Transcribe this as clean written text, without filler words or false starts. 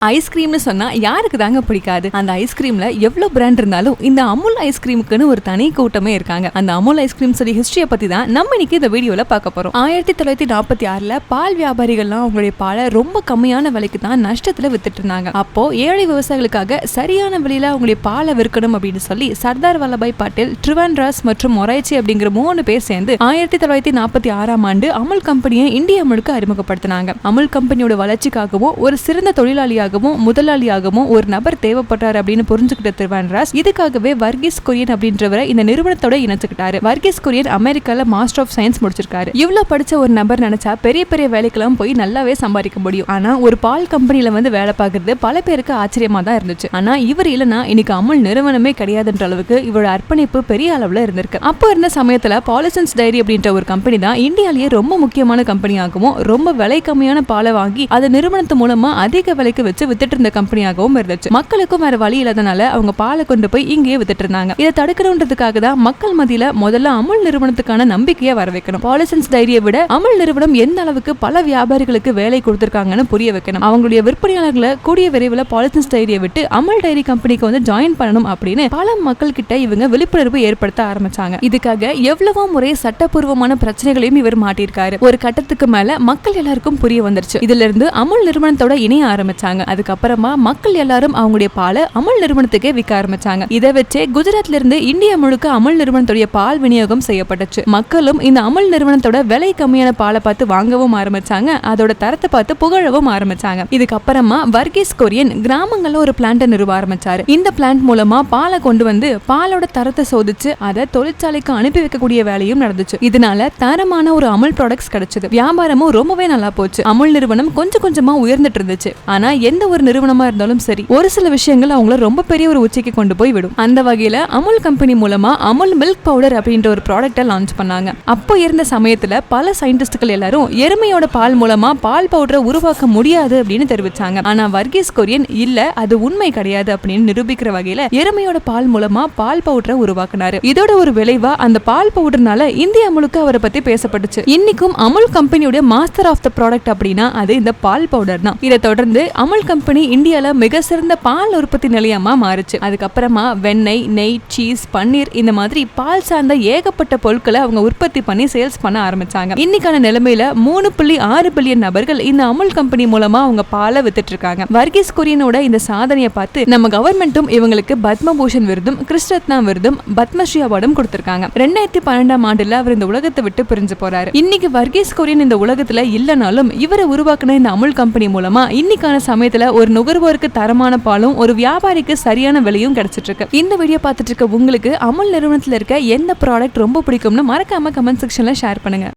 ஐஸ்கிரீம்னு சொன்னா யாருக்கு தாங்க பிடிக்காது? அந்த ஐஸ்கிரீம்ல எவ்வளவு பிராண்ட் இருந்தாலும் இந்த அமுல் ஐஸ்கிரீமுக்குன்னு ஒரு தனி கூட்டமே இருக்காங்க. அந்த அமுல் ஐஸ்கிரீம் சொல்லி ஹிஸ்டரியை பத்தி தான் நம்ம இன்னைக்கு இந்த வீடியோல பார்க்க போறோம். 1946ல பால் வியாபாரிகள்லாம் அவங்களுடைய பாலை ரொம்ப கம்மியான விலைக்கு தான் நஷ்டத்துல வித்துட்டு இருந்தாங்க. அப்போ ஏழை விவசாயிகளுக்காக சரியான விலையில அவங்களுடைய பாலை விற்கணும் அப்படின்னு சொல்லி சர்தார் வல்லபாய் பட்டேல், ட்ரிவாண்ட்ராஸ் மற்றும் மொரைச்சி அப்படிங்கிற 3 பேர் சேர்ந்து 1946ஆம் ஆண்டு அமுல் கம்பெனியை இந்தியா முழுக்க அறிமுகப்படுத்தினாங்க. அமுல் கம்பெனியோட வளர்ச்சிக்காகவும் ஒரு சிறந்த தொழிலாளியாக முதலாளியாகவும் ஒரு நபர் தேவைப்பட்டார் அப்படின்னு புரிஞ்சுக்கிட்ட ட்ரிவாண்ட்ராஸ் இதுக்காகவே வர்கீஸ் குரியன் அப்படின்றவரை இந்த நிறுவனத்தோட இணைச்சுக்கிட்டாரு. வர்கீஸ் குரியன் அமெரிக்கால மாஸ்டர் ஆஃப் சயின்ஸ் முடிச்சிருக்காரு. இவ்வளவு படிச்ச ஒரு நபர் நினைச்சா பெரிய பெரிய வேலைக்கெல்லாம் போய் நல்லாவே சம்பாதிக்க முடியும். ஆனா ஒரு பால் கம்பெனில வந்து வேலை பார்க்கறது பல பேருக்கு ஆச்சரியமா தான் இருந்துச்சு. ஆனா இவர் இல்லைன்னா இன்னைக்கு அமுல் நிறுவனமே கிடையாதுன்ற அளவுக்கு இவரோட அர்ப்பணிப்பு பெரிய அளவுல இருந்திருக்கு. அப்போ இருந்த சமயத்துல பாலிசன்ஸ் டைரி அப்படின்ற ஒரு கம்பெனி தான் இந்தியாலேயே ரொம்ப முக்கியமான கம்பெனியாகவும் ரொம்ப விலை கம்மியான பாலை வாங்கி அதை நிறுவனத்து மூலமா அதிக விலைக்கு வச்சு வித்துட்டு இருந்த கம்பெனியாகவும் இருந்துச்சு. மக்களுக்கும் வேற வழி இல்லாதனால அவங்க பாலை கொண்டு போய் இங்கேயே வித்துட்டு இருந்தாங்க. இதை தடுக்கணுன்றதுக்காக தான் மக்கள் மத்தியில முதல்ல அமுல் நிறுவனத்துக்கான நம்பிக்கையை வர வைக்கணும். பாலிசன்ஸ் டைரியை விட அமுல் நிறுவனம் எந்த அளவுக்கு பல வியாபாரிகளுக்கு வேலை கொடுத்திருக்காங்கன்னு புரிய வைக்கணும். அவங்களுடைய விற்பனையாளர்களை கூடிய விரைவில் பாலிசன்ஸ் டைரியை விட்டு அமுல் டைரி கம்பெனிக்கு வந்து ஜாயின் பண்ணணும் அப்படின்னு பல மக்கள் கிட்ட இவங்க விழிப்புணர்வு ஏற்படுத்த ஆரம்பிச்சாங்க. இதுக்காக எவ்வளவோ முறை சட்டப்பூர்வமான பிரச்சனைகளையும் இவர் மாட்டிருக்காரு. ஒரு கட்டத்துக்கு மேல மக்கள் எல்லாருக்கும் புரிய வந்துருச்சு. இதுல இருந்து அமுல் நிறுவனத்தோட இணைய ஆரம்பிச்சாங்க. அதுக்கப்புறமா மக்கள் எல்லாரும் அவங்களுடைய பாலை அமுல் நிறுவனத்துக்கே விற்க ஆரம்பிச்சாங்க. இதை வச்சே குஜராத்ல இருந்து இந்தியா முழுக்க அமுல் நிறுவனத்துடைய பால் விநியோகம் செய்யப்பட்டுச்சு. மக்களும் இந்த அமுல் நிறுவனத்தோட விலை கம்மியான பாலை பார்த்து வாங்கவும் ஆரம்பிச்சாங்க. அதோட தரத்தை பார்த்து புகழவும் ஆரம்பிச்சாங்க. இதுக்கப்புறமா வர்கீஸ் குரியன் கிராமங்கள்ல ஒரு பிளான்ட் நிறுவ ஆரம்பிச்சாரு. இந்த பிளான்ட் மூலமா பாலை கொண்டு வந்து பாலோட தரத்தை சோதிச்சு அதை தொழிற்சாலைக்கு அனுப்பி வைக்கக்கூடிய வேலையும் நடந்துச்சு. இதனால தரமான ஒரு அமுல் ப்ராடக்ட்ஸ் கிடைச்சது. வியாபாரமும் ரொம்பவே நல்லா போச்சு. அமுல் நிறுவனம் கொஞ்சம் கொஞ்சமா உயர்ந்துட்டு இருந்துச்சு. ஆனா எந்த ஒரு நிறுவனமா இருந்தாலும் சரி, ஒரு சில விஷயங்கள் அவங்கள ரொம்ப பெரிய ஒரு உச்சிக்கு கொண்டு போய் விடும். அந்த வகையில அமுல் கம்பெனி மூலமா அமுல் மில்க் பவுடர் அப்படின்ற ஒரு ப்ராடக்ட்டை லான்ச் பண்ணாங்க. அப்போ இருந்த சமயத்துல பல சயின்டிஸ்ட்கள் எல்லாரும் எருமையோட பால் மூலமா பால் பவுடரை உருவாக்க முடியாது அப்படின்னு தெரிவிச்சாங்க. ஆனா வர்கீஸ் குரியன் இல்ல, அது உண்மை கிடையாது அப்படின்னு நிரூபிக்கிற வகையில எருமையோட பால் மூலமா பால் பவுடரை உருவாக்குனாரு. இதோட ஒரு விளைவா அந்த பால் பவுடர்னால இந்தியா முழுக்க அவரை பத்தி பேசப்பட்டுச்சு. இன்னைக்கும் அமுல் கம்பெனியோட மாஸ்டர் ஆஃப் த ப்ராடக்ட் அப்படின்னா அது இந்த பால் பவுடர் தான். இதை தொடர்ந்து அமுல் கம்பெனி இந்தியால மிக சிறந்த பால் உற்பத்தி நிலையமா மாறுச்சு. அதுக்கப்புறமா வெண்ணெய், நெய், சீஸ், பன்னீர் இந்த மாதிரி பால் சார்ந்த ஏகப்பட்ட பொருட்களை அவங்க உற்பத்தி பண்ணி சேல்ஸ் பண்ண ஆரம்பிச்சாங்க. இன்னைக்கான நிலைமையில 3.6 பில்லியன் நபர்கள் இந்த அமுல் கம்பெனி மூலமா அவங்க பாலை வித்துட்டு இருக்காங்க. வர்கீஸ் குரியனோட இந்த சாதனையை பார்த்து நம்ம கவர்மெண்ட்டும் இவங்களுக்கு பத்மபூஷன் விருதும், கிறிஸ்ரத்னா விருதும், பத்மஸ்ரீ அவார்டும் கொடுத்திருக்காங்க. 2012ஆம் ஆண்டுல அவர் இந்த உலகத்தை விட்டு பிரிஞ்சு போறாரு. இன்னைக்கு வர்கீஸ் குரியன் இந்த உலகத்துல இல்லனாலும் இவரை உருவாக்குன இந்த அமுல் கம்பெனி மூலமா இன்னைக்கான சமயத்துல ஒரு நுகர்வோருக்கு தரமான பாலும் ஒரு வியாபாரிக்கு சரியான விலையும் கிடைச்சிட்டு இருக்கு. இந்த வீடியோ பார்த்துட்டு இருக்க உங்களுக்கு அமுல் நிறுவனத்துல இருக்க எந்த ப்ராடக்ட் ரொம்ப பிடிக்கும்னு மறக்காம கமெண்ட் செக்ஷன்ல ஷேர் பண்ணுங்க.